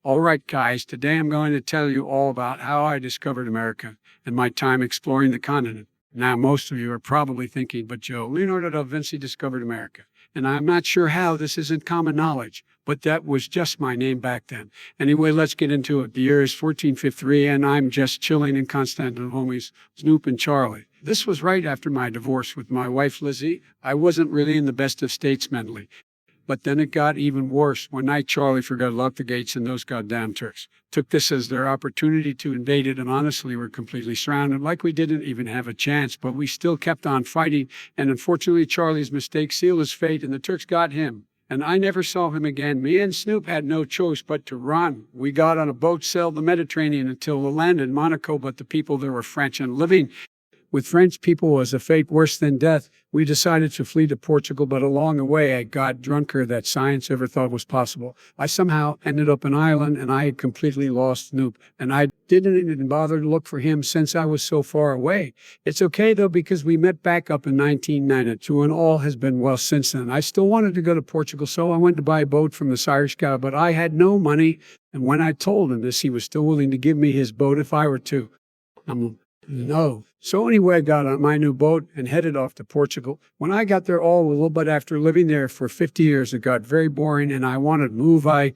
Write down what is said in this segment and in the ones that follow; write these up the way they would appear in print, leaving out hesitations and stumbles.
All right, guys, today I'm going to tell you all about how I discovered America and my time exploring the continent. Now, most of you are probably thinking, but Joe, Leonardo da Vinci discovered America. And I'm not sure how this isn't common knowledge, but that was just my name back then. Anyway, let's get into it. The year is 1453, and I'm just chilling in Constantinople with Snoop and Charlie. This was right after my divorce with my wife, Lizzie. I wasn't really in the best of states mentally. But then it got even worse. One night, Charlie forgot to lock the gates, and those goddamn Turks took this as their opportunity to invade it, and honestly, we're completely surrounded, like we didn't even have a chance, but we still kept on fighting, and unfortunately, Charlie's mistake sealed his fate, and the Turks got him. And I never saw him again. Me and Snoop had no choice but to run. We got on a boat, sailed the Mediterranean until we landed in Monaco, but the people there were French, and living with French people was a fate worse than death. We decided to flee to Portugal, but along the way I got drunker than science ever thought was possible. I somehow ended up in Ireland, and I had completely lost Snoop, and I didn't even bother to look for him since I was so far away. It's okay though, because we met back up in 1992, and all has been well since then. I still wanted to go to Portugal, so I went to buy a boat from this Irish guy, but I had no money, and when I told him this, he was still willing to give me his boat if I were to. No. So anyway, I got on my new boat and headed off to Portugal. When I got there, a little bit after living there for 50 years, it got very boring and I wanted to move. I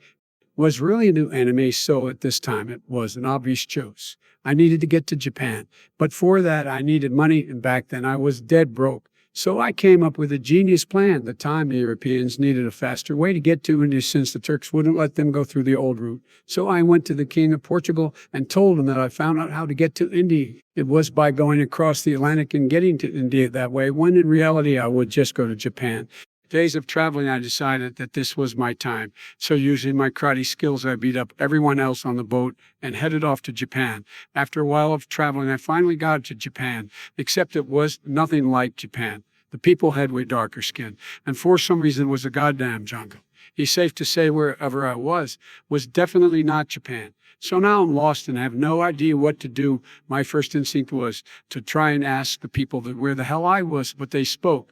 was really into anime, so at this time it was an obvious choice. I needed to get to Japan, but for that I needed money, and back then I was dead broke. So I came up with a genius plan. At the time, the Europeans needed a faster way to get to India since the Turks wouldn't let them go through the old route. So I went to the King of Portugal and told him that I found out how to get to India. It was by going across the Atlantic and getting to India that way, when in reality I would just go to Japan. Days of traveling, I decided that this was my time. So using my karate skills, I beat up everyone else on the boat and headed off to Japan. After a while of traveling, I finally got to Japan, except it was nothing like Japan. The people had way darker skin, and for some reason it was a goddamn jungle. It's safe to say wherever I was definitely not Japan. So now I'm lost and have no idea what to do. My first instinct was to try and ask the people where the hell I was, but they spoke.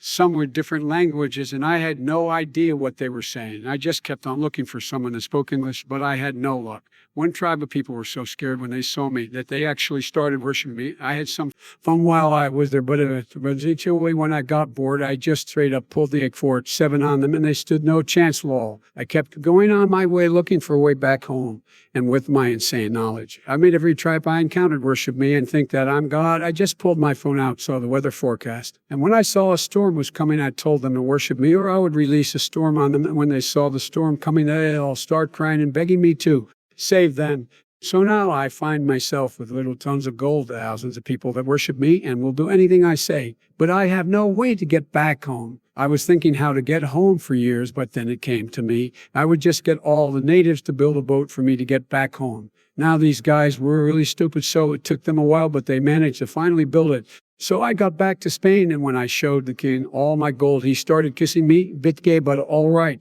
Some were different languages, and I had no idea what they were saying. I just kept on looking for someone that spoke English, but I had no luck. One tribe of people were so scared when they saw me that they actually started worshiping me. I had some fun while I was there, but eventually when I got bored, I just straight up pulled the AK-47 on them, and they stood no chance, lol. I kept going on my way looking for a way back home, and with my insane knowledge, I made every tribe I encountered worship me and think that I'm God. I just pulled my phone out, saw the weather forecast, and when I saw a storm was coming, I told them to worship me, or I would release a storm on them, and when they saw the storm coming, they'd all start crying and begging me to save them. So now I find myself with little tons of gold, thousands of people that worship me and will do anything I say, but I have no way to get back home. I was thinking how to get home for years, but then it came to me. I would just get all the natives to build a boat for me to get back home. Now these guys were really stupid, so it took them a while, but they managed to finally build it. So I got back to Spain, and when I showed the king all my gold, he started kissing me. Bit gay, but all right.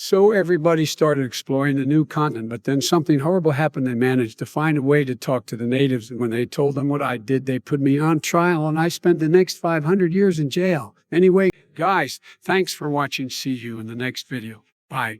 So everybody started exploring the new continent, but then something horrible happened. They managed to find a way to talk to the natives, and when they told them what I did, they put me on trial, and I spent the next 500 years in jail. Anyway, guys, thanks for watching. See you in the next video. Bye.